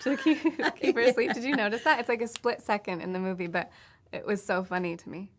to keep her asleep. Did you notice that? It's like a split second in the movie, but it was so funny to me.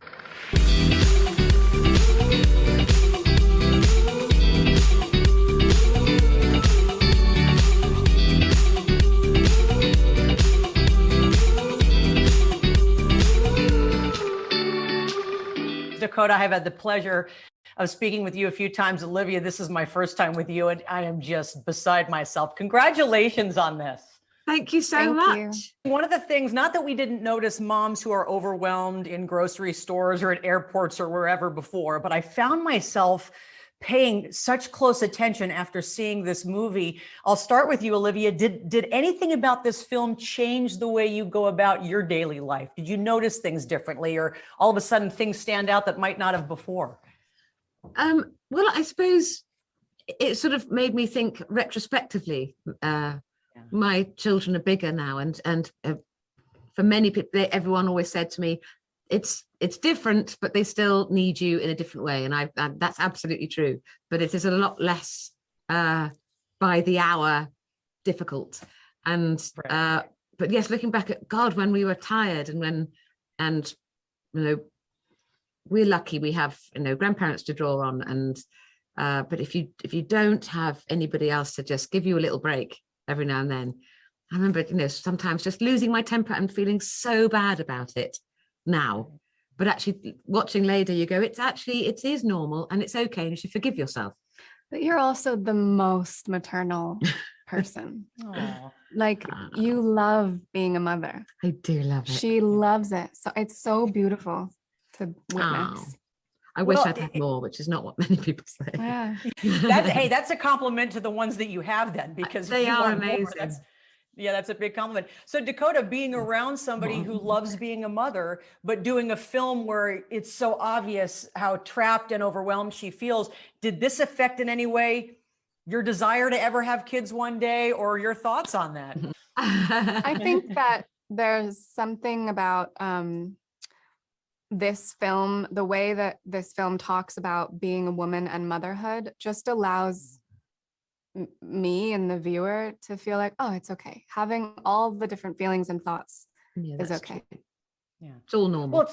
Dakota, I have had the pleasure of speaking with you a few times. Olivia, this is my first time with you, and I am just beside myself. Congratulations on this. Thank you so much. One of the things, not that we didn't notice moms who are overwhelmed in grocery stores or at airports or wherever before, but I found myself paying such close attention after seeing this movie. I'll start with you, Olivia. Did anything about this film change the way you go about your daily life? Did you notice things differently, or all of a sudden things stand out that might not have before? Well, I suppose it sort of made me think retrospectively. My children are bigger now, and for many people, everyone always said to me, it's different, but they still need you in a different way. And that's absolutely true. But it is a lot less by the hour difficult. And but yes, looking back at God, when we were tired and we're lucky we have grandparents to draw on. And but if you don't have anybody else to just give you a little break every now and then, I remember sometimes just losing my temper and feeling so bad about it now, but actually watching later you go, it is normal and it's okay, and you should forgive yourself. But you're also the most maternal person. Like, you love being a mother. I do love it. She loves it. So it's so beautiful to witness. I wish I'd had more, which is not what many people say. Yeah. That's a compliment to the ones that you have then, because they are amazing. That's a big compliment. So Dakota, being around somebody who loves being a mother, but doing a film where it's so obvious how trapped and overwhelmed she feels, did this affect in any way your desire to ever have kids one day, or your thoughts on that? I think that there's something about this film, the way that this film talks about being a woman and motherhood, just allows me and the viewer to feel like, oh, it's okay. Having all the different feelings and thoughts is okay. True. Yeah, it's all normal. Well,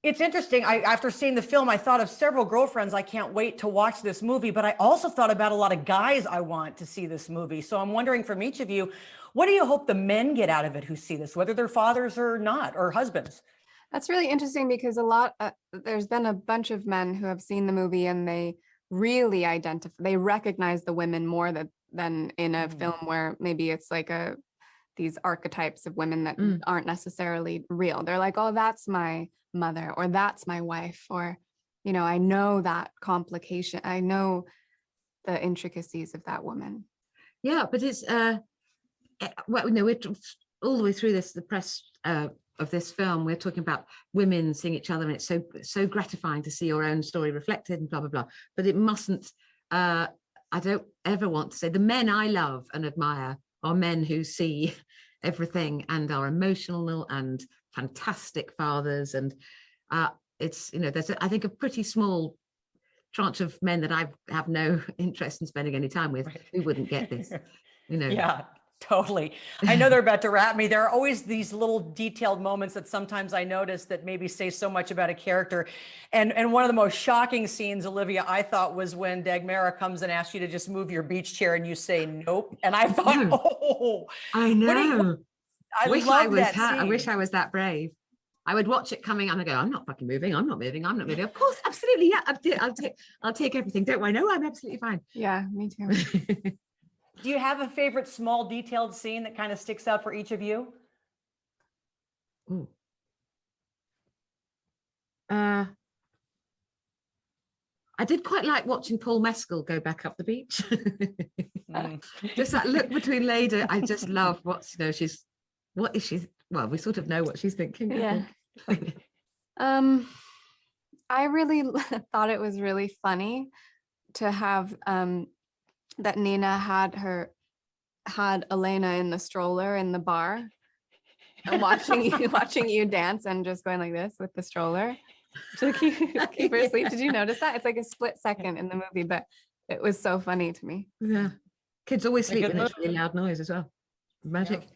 it's interesting. After seeing the film, I thought of several girlfriends I can't wait to watch this movie, but I also thought about a lot of guys I want to see this movie. So I'm wondering from each of you, what do you hope the men get out of it who see this, whether they're fathers or not, or husbands? That's really interesting, because there's been a bunch of men who have seen the movie and they really they recognize the women more than in a film where maybe it's like these archetypes of women that aren't necessarily real. They're like, oh, that's my mother, or that's my wife, or I know that complication, I know the intricacies of that woman. Yeah, but it's we're all the way through the press of this film, we're talking about women seeing each other, and it's so gratifying to see your own story reflected and blah blah blah. But it mustn't. I don't ever want to say the men I love and admire are men who see everything and are emotional and fantastic fathers. And it's there's I think a pretty small tranche of men that I have no interest in spending any time with who wouldn't get this. Yeah. Totally. I know they're about to wrap me. There are always these little detailed moments that sometimes I notice that maybe say so much about a character. And one of the most shocking scenes, Olivia, I thought, was when Dagmara comes and asks you to just move your beach chair and you say nope. And I thought, I know. I love that scene. I wish I was that brave. I would watch it coming and I go, I'm not fucking moving. I'm not moving. Of course, absolutely. Yeah, I'll take everything. Don't worry. No, I'm absolutely fine. Yeah, me too. Do you have a favorite small detailed scene that kind of sticks out for each of you? I did quite like watching Paul Mescal go back up the beach. Just that look between Leda. I just love what is she? Well, we sort of know what she's thinking. Yeah. I really thought it was really funny to have that Nina had Elena in the stroller in the bar and watching you dance and just going like this with the stroller to keep her asleep. Did you notice that? It's like a split second in the movie, but it was so funny to me. Yeah. Kids always sleep when it's really loud noise as well. Magic.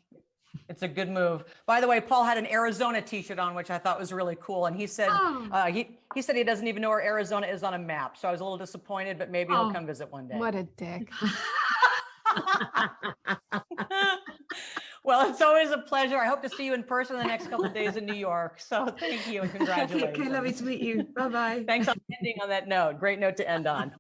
It's a good move. By the way, Paul had an Arizona t-shirt on, which I thought was really cool. And he said, he said he doesn't even know where Arizona is on a map. So I was a little disappointed, but maybe he'll come visit one day. What a dick. Well, it's always a pleasure. I hope to see you in person in the next couple of days in New York. So thank you and congratulations. Okay, lovely to meet you. Bye-bye. Thanks on ending on that note. Great note to end on.